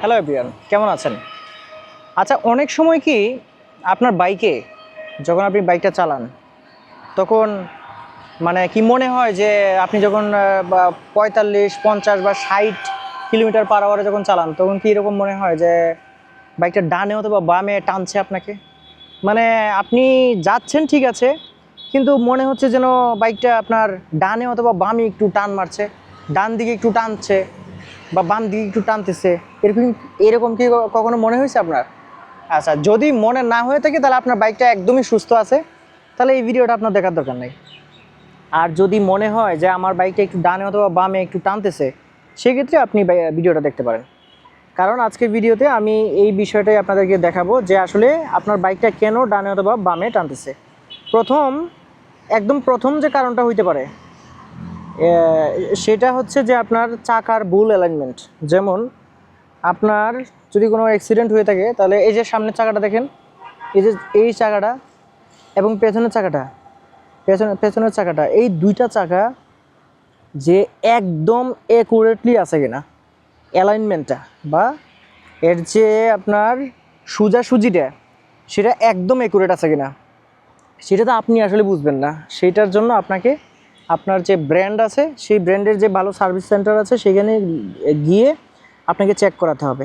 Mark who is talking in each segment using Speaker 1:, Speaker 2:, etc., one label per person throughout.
Speaker 1: Hello everyone, কেমন আছেন? আচ্ছা, অনেক সময় কি আপনার বাইকে যখন আপনি বাইকটা চালান তখন মানে কি মনে হয় যে আপনি যখন 45, 50 বা 60 কিলোমিটার/আওয়ারে যখন চালান তখন কি এরকম মনে হয় যে বাইকটা ডানে অথবা বামে টানছে আপনাকে? মানে আপনি যাচ্ছেন ঠিক আছে, কিন্তু মনে হচ্ছে যেন বাইকটা আপনার ডানে অথবা বামে একটু টান মারছে, ডান দিকে একটু টানছে বা বাম দিকে একটু টানতেছে। এরকম এরকম কি কখনো মনে হয়েছে আপনার? আচ্ছা, যদি মনে না হয়ে থাকে তাহলে আপনার বাইকটা একদমই সুস্থ আছে, তাহলে এই ভিডিওটা আপনার দেখার দরকার নেই। আর যদি মনে হয় যে আমার বাইকটা একটু ডানে অথবা বামে একটু টানতেছে, সেক্ষেত্রে আপনি ভিডিওটা দেখতে পারেন। কারণ আজকের ভিডিওতে আমি এই বিষয়টাই আপনাদেরকে দেখাবো যে আসলে আপনার বাইকটা কেন ডানে অথবা বামে টানতেছে। একদম প্রথম যে কারণটা হইতে পারে সেটা হচ্ছে যে আপনার চাকার ভুল অ্যালাইনমেন্ট। যেমন আপনার যদি কোনো অ্যাক্সিডেন্ট হয়ে থাকে তাহলে এই যে সামনের চাকাটা দেখেন, এই চাকাটা এবং পেছনের চাকাটা, এই দুইটা চাকা যে একদম অ্যাকুরেটলি আছে কিনা, অ্যালাইনমেন্টটা বা এর যে আপনার সোজাসুজিটা সেটা একদম অ্যাকুরেট আছে কিনা, সেটা তো আপনি আসলে বুঝবেন না। সেইটার জন্য আপনাকে আপনার যে ব্র্যান্ড আছে সেই ব্র্যান্ডের যে ভালো সার্ভিস সেন্টার আছে সেখানে গিয়ে আপনাকে চেক করাতে হবে।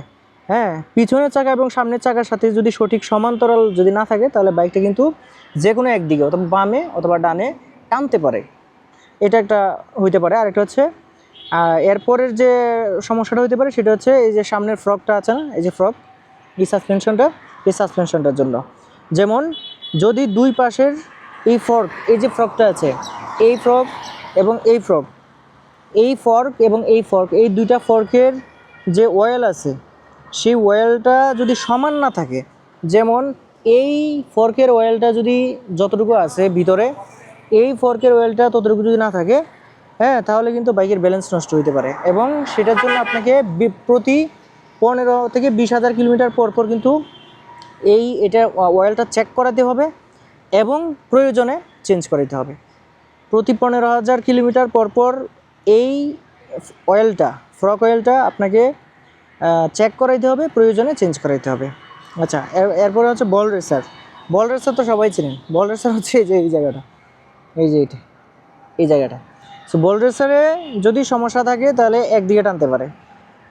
Speaker 1: হ্যাঁ, পিছনের চাকা এবং সামনের চাকার সাথে যদি সঠিক সমান্তরাল যদি না থাকে তাহলে বাইকটা কিন্তু যে কোনো একদিকে অথবা বামে অথবা ডানে টানতে পারে। এটা একটা হইতে পারে। আরেকটা হচ্ছে এরপরের যে সমস্যাটা হইতে পারে সেটা হচ্ছে এই যে সামনের ফ্রকটা আছে না, এই যে ফ্রক, এই সাসপেনশনটার জন্য। যেমন যদি দুই পাশের এই যে ফ্রকটা আছে, এই ফ্রক এবং এই ফ্রক, এই দুইটা ফর্কের যে অয়েল আছে সেই অয়েলটা যদি সমান না থাকে, যেমন এই ফর্কের অয়েলটা যদি যতটুকু আছে ভিতরে, এই ফর্কের অয়েলটা ততটুকু যদি না থাকে, হ্যাঁ, তাহলে কিন্তু বাইকের ব্যালেন্স নষ্ট হতে পারে। এবং সেটার জন্য আপনাকে প্রতি 15 থেকে 20 হাজার কিলোমিটার পর কিন্তু এটা অয়েলটা চেক করাতে হবে এবং প্রয়োজনে চেঞ্জ করাতে হবে। প্রতি 15,000 কিলোমিটার পর এই ফ্রক অয়েলটা আপনাকে চেক করাইতে হবে, প্রয়োজনে চেঞ্জ করাইতে হবে। আচ্ছা, এরপরে হচ্ছে বল রেসার তো সবাই চেনেন। বল রেসার হচ্ছে এই যে এই জায়গাটা, এই জায়গাটা। সো বল রেসারে যদি সমস্যা থাকে তাহলে একদিকে টানতে পারে,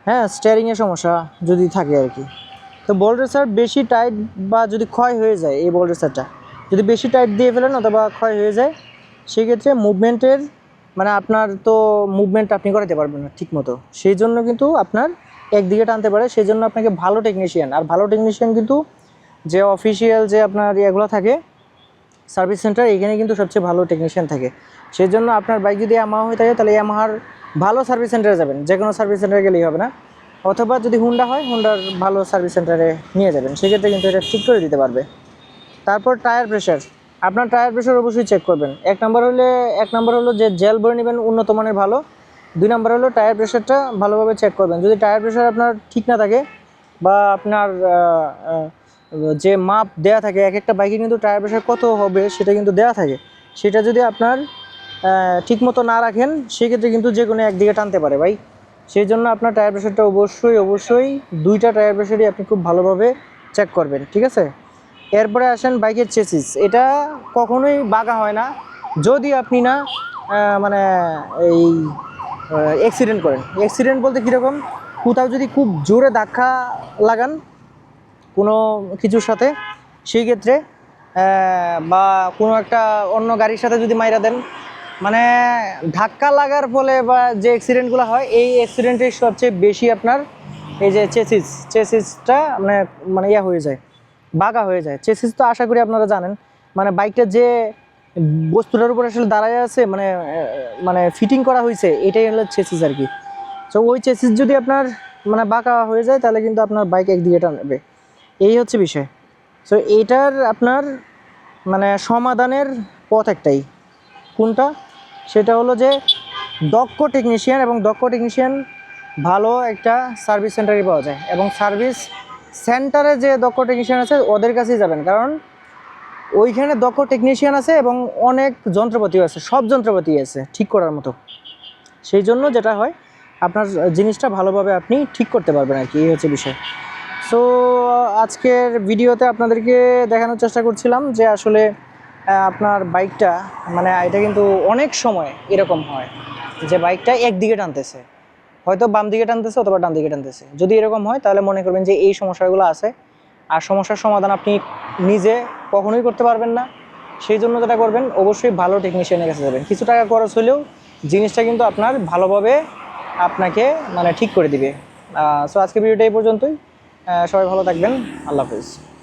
Speaker 1: হ্যাঁ, স্টিয়ারিংয়ের সমস্যা যদি থাকে আর কি। তো বল রেসার বেশি টাইট বা যদি ক্ষয় হয়ে যায়, এই বল রেসারটা যদি বেশি টাইট দিয়ে ফেলেন অথবা ক্ষয় হয়ে যায়, সেক্ষেত্রে মুভমেন্টের মানে আপনার তো মুভমেন্ট আপনি করাতে পারবেন না ঠিক মতো। সেই জন্য কিন্তু আপনার একদিকে টানতে পারে। সেই জন্য আপনাকে ভালো টেকনিশিয়ান কিন্তু যে অফিসিয়াল যে আপনার এগুলো থাকে সার্ভিস সেন্টার, এখানে কিন্তু সবচেয়ে ভালো টেকনিশিয়ান থাকে। সেই জন্য আপনার বাইক যদি ইয়ামাহা হয়ে থাকে তাহলে ইয়ামাহার ভালো সার্ভিস সেন্টারে যাবেন, যে কোনো সার্ভিস সেন্টারে গেলেই হবে না। অথবা যদি হুন্ডা হয়, হুন্ডার ভালো সার্ভিস সেন্টারে নিয়ে যাবেন, সেক্ষেত্রে কিন্তু এটা ঠিক করে দিতে পারবে। তারপর টায়ার প্রেশার, আপনার টায়ার প্রেশার অবশ্যই চেক করবেন। এক নাম্বার হলো যে জেল ভরে নেবেন উন্নত মানের ভালো। 2 নাম্বার হলো টায়ার প্রেশারটা ভালোভাবে চেক করবেন। যদি টায়ার প্রেশার আপনার ঠিক না থাকে বা আপনার যে মাপ দেয়া থাকে, এক একটা বাইকে কিন্তু টায়ার প্রেশার কত হবে সেটা কিন্তু দেয়া থাকে, সেটা যদি আপনার ঠিকমতো না রাখেন সেক্ষেত্রে কিন্তু যে কোনো একদিকে টানতে পারে ভাই। সেই জন্য আপনার টায়ার প্রেশারটা অবশ্যই 2টা টায়ার প্রেশারই আপনি খুব ভালোভাবে চেক করবেন, ঠিক আছে? এরপরে আসেন বাইকের চেসিস। এটা কখনোই বাঁকা হয় না যদি আপনি না মানে এই অ্যাক্সিডেন্ট করেন। অ্যাক্সিডেন্ট বলতে কীরকম, কোথাও যদি খুব জোরে ধাক্কা লাগান কোনো কিছুর সাথে, সেই ক্ষেত্রে বা কোনো একটা অন্য গাড়ির সাথে যদি মাইরা দেন, মানে ধাক্কা লাগার ফলে বা যে অ্যাক্সিডেন্টগুলো হয়, এই অ্যাক্সিডেন্টের সবচেয়ে বেশি আপনার এই যে চেসিসটা মানে ইয়া হয়ে যায়, বাঁকা হয়ে যায়। চেসিস তো আশা করি আপনারা জানেন, মানে বাইকটা যে বস্তুটার উপর আসলে দাঁড়ায় আছে, মানে ফিটিং করা হয়েছে, এটাই হলো চেসিস আর কি। তো ওই চেসিস যদি আপনার মানে বাঁকা হয়ে যায় তাহলে কিন্তু আপনার বাইক একদিকে টানবে, এই হচ্ছে বিষয়। সো এইটার আপনার মানে সমাধানের পথ একটাই, কোনটা? সেটা হলো যে দক্ষ টেকনিশিয়ান ভালো একটা সার্ভিস সেন্টারে পাওয়া যায়, এবং সার্ভিস সেন্টারে যে দক্ষ টেকনিশিয়ান আছে ওদের কাছেই যাবেন, কারণ ওইখানে দক্ষ টেকনিশিয়ান আছে এবং অনেক যন্ত্রপাতিও আছে, সব যন্ত্রপাতি আছে ঠিক করার মতো। সেই জন্য যেটা হয় আপনার জিনিসটা ভালোভাবে আপনি ঠিক করতে পারবেন আর কি, এই হচ্ছে বিষয়। সো আজকের ভিডিওতে আপনাদেরকে দেখানোর চেষ্টা করছিলাম যে আসলে আপনার বাইকটা মানে এটা কিন্তু অনেক সময় এরকম হয় যে বাইকটা একদিকে টানতেছে, হয়তো বাম দিকে টানতেছে অথবা ডান দিকে টানতেছে। যদি এরকম হয় তাহলে মনে করবেন যে এই সমস্যাগুলো আছে, আর সমস্যার সমাধান আপনি নিজে কখনোই করতে পারবেন না। সেই জন্য যেটা করবেন, অবশ্যই ভালো টেকনিশিয়ানের কাছে যাবেন। কিছু টাকা খরচ হলেও জিনিসটা কিন্তু আপনার ভালোভাবে আপনাকে মানে ঠিক করে দিবে। সো আজকে ভিডিওটা এই পর্যন্তই। সবাই ভালো থাকবেন। আল্লাহ হাফিজ।